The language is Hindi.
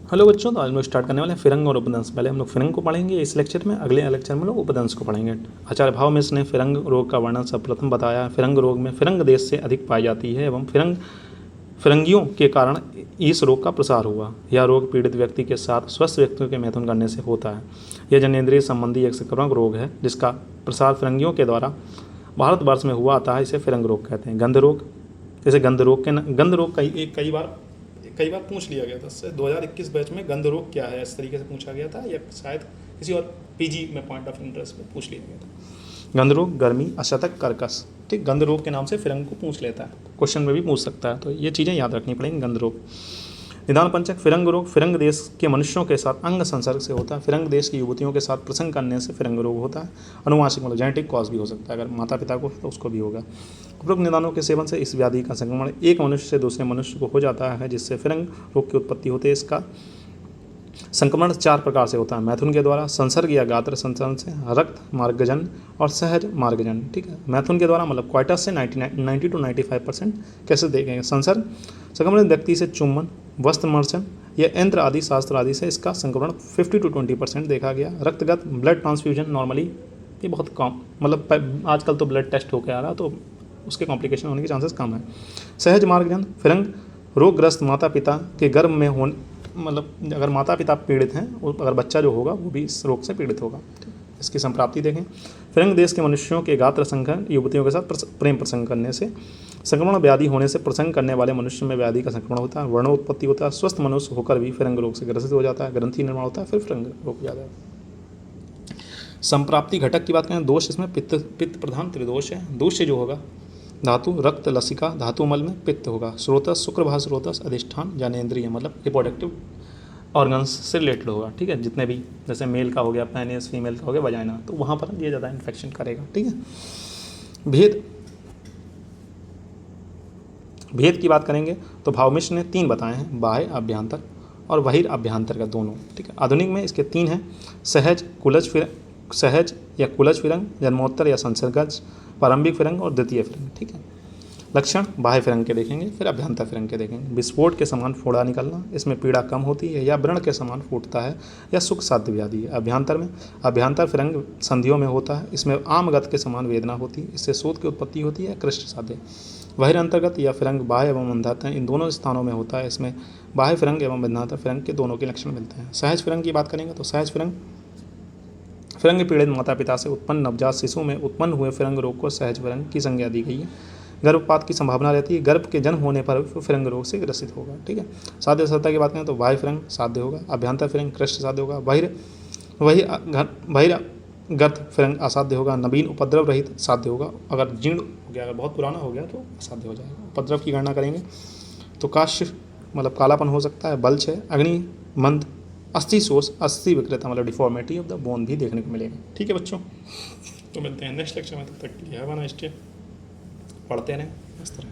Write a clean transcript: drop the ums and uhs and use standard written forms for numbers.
हेलो बच्चों, तो आज हम लोग स्टार्ट करने वाले हैं फिरंग और उपदंश। पहले हम लोग फिरंग को पढ़ेंगे इस लेक्चर में, अगले लेक्चर में लोग उपदंश को पढ़ेंगे। आचार्य भावमिश्र ने फिरंग रोग का वर्णन सर्वप्रथम बताया। फिरंग रोग में फिरंग देश से अधिक पाई जाती है एवं फिरंगियों के कारण इस रोग का प्रसार हुआ। यह रोग पीड़ित व्यक्ति के साथ स्वस्थ व्यक्तियों के मैथुन करने से होता है। यह जनेंद्रिय संबंधी एक संक्रामक रोग है जिसका प्रसार फिरंगियों के द्वारा भारतवर्ष में हुआ आता है। इसे फिरंग रोग कहते हैं। गंध रोग, जैसे गंध रोग कई बार पूछ लिया गया था। 2021 बैच में गंध रोग क्या है इस तरीके से पूछा गया था, या शायद किसी और पीजी में पॉइंट ऑफ इंटरेस्ट में पूछ लिया गया था। गंध रोग, गर्मी, अशतक, कर्कश, ठीक, गंध रोग के नाम से फिरंग को पूछ लेता है, क्वेश्चन में भी पूछ सकता है, तो ये चीज़ें याद रखनी पड़ेंगी। गंध रोग। निदान पंचक, फिरंग रोग फिरंग देश के मनुष्यों के साथ अंग संसर्ग से होता है। फिरंग देश की युवतियों के साथ प्रसंग करने से फिरंग रोग होता है। अनुवांशिक मतलब जेनेटिक कॉज भी हो सकता है, अगर माता पिता को है तो उसको भी होगा। उपरोक्त निदानों के सेवन से इस व्याधि का संक्रमण एक मनुष्य से दूसरे मनुष्य को हो जाता है, जिससे फिरंग रोग की उत्पत्ति होती है। इसका संक्रमण 4 प्रकार से होता है: मैथुन के द्वारा, संसर्ग या गात्र संचरण से, रक्त मार्गजन और सहज मार्गजन। ठीक है, मैथुन के द्वारा मतलब क्वाइटस से 90 to 95%। कैसे देखेंगे? संसर्ग, संक्रमण व्यक्ति से चुम्बन, वस्त्र मर्चन या यंत्र आदि शास्त्र आदि से इसका संक्रमण 50 to 20% देखा गया। रक्तगत, ब्लड ट्रांसफ्यूजन, नॉर्मली ये बहुत कम, मतलब आजकल तो ब्लड टेस्ट होकर आ रहा, तो उसके कॉम्प्लिकेशन होने के चांसेस कम है। सहज मार्गजन, फिरंग रोगग्रस्त माता पिता के गर्भ में होने, मतलब अगर माता पिता पीड़ित हैं और अगर बच्चा जो होगा वो भी इस रोग से पीड़ित होगा। इसकी संप्राप्ति देखें। फिरंग देश के मनुष्यों के गात्र संघन युवतियों के साथ प्रेम प्रसंग करने से, संक्रमण व्याधि होने से प्रसंग करने वाले मनुष्य में व्याधि का संक्रमण होता है। वर्णोत्पत्ति होता है। स्वस्थ मनुष्य होकर भी फिरंग रोग से ग्रसित हो जाता है। ग्रंथि निर्माण होता है, फिर फिरंग रोग हो जाता है। संप्राप्ति घटक की बात करें, दोष इसमें पित्त प्रधान त्रिदोष है। दोष जो होगा धातु, रक्त, लसिका, धातुमल में पित्त होगा। स्रोतस, शुक्रभास स्रोतस, अधिष्ठान, ज्ञानेंद्रिय मतलब रिप्रोडक्टिव ऑर्गन्स से रिलेटेड होगा। ठीक है, जितने भी, जैसे मेल का हो गया पेनिस, फीमेल का हो गया वजाइना, तो वहाँ पर ये ज़्यादा इन्फेक्शन करेगा। ठीक है। भेद की बात करेंगे तो भावमिश्र ने 3 बताए हैं: बाह्य अभ्यंतर और बहिर्अभ्यंतर का दोनों। ठीक है, आधुनिक में इसके 3 हैं: सहज या कुलज फिरंग, जन्मोत्तर या संसर्गज, प्रारंभिक फिरंग और द्वितीय फिरंग। ठीक है। लक्षण बाह्य फिरंग के देखेंगे, फिर अभ्यंतर फिरंग के देखेंगे। विस्फोट के समान फोड़ा निकलना, इसमें पीड़ा कम होती है या व्रण के समान फूटता है या सुख साध्य व्याधि है। अभ्यंतर फिरंग संधियों में होता है, इसमें आमगत के समान वेदना होती है, इससे शोथ की उत्पत्ति होती है, कृष्ण साध्य। बहिरअंतर्गत या फिरंग बाह्य एवं अंधातर इन दोनों स्थानों में होता है, इसमें बाह्य फिरंग एवं अभ्यंतर फिरंग के दोनों के लक्षण मिलते हैं। सहज फिरंग की बात करेंगे तो सहज फिरंग पीड़ित माता पिता से उत्पन्न नवजात शिशु में उत्पन्न हुए फिरंग रोग को सहज फिरंग की संज्ञा दी गई है। गर्भपात की संभावना रहती है, गर्भ के जन्म होने पर फिरंग रोग से ग्रसित होगा। ठीक है। साध्य सत्ता की बात करें तो बाह्य फिरंग साध्य होगा, अभ्यंतर फिरंग कृष्ण साध्य होगा, बहिर्गत फिरंग असाध्य होगा, नवीन उपद्रव रहित साध्य होगा। अगर जीर्ण हो गया, अगर बहुत पुराना हो गया तो असाध्य हो जाएगा। उपद्रव की गणना करेंगे तो काश्य मतलब कालापन हो सकता है, बल्च है, अग्नि मंद, अस्थि शोष, अस्थि विकृता मतलब डिफॉर्मिटी ऑफ द बोन भी देखने को मिलेगा। ठीक है बच्चों, तो मिलते हैं नेक्स्ट लेक्चर में, तब तक के लिए हैव अ नाइस डे। पढ़ते रहें इस तरह।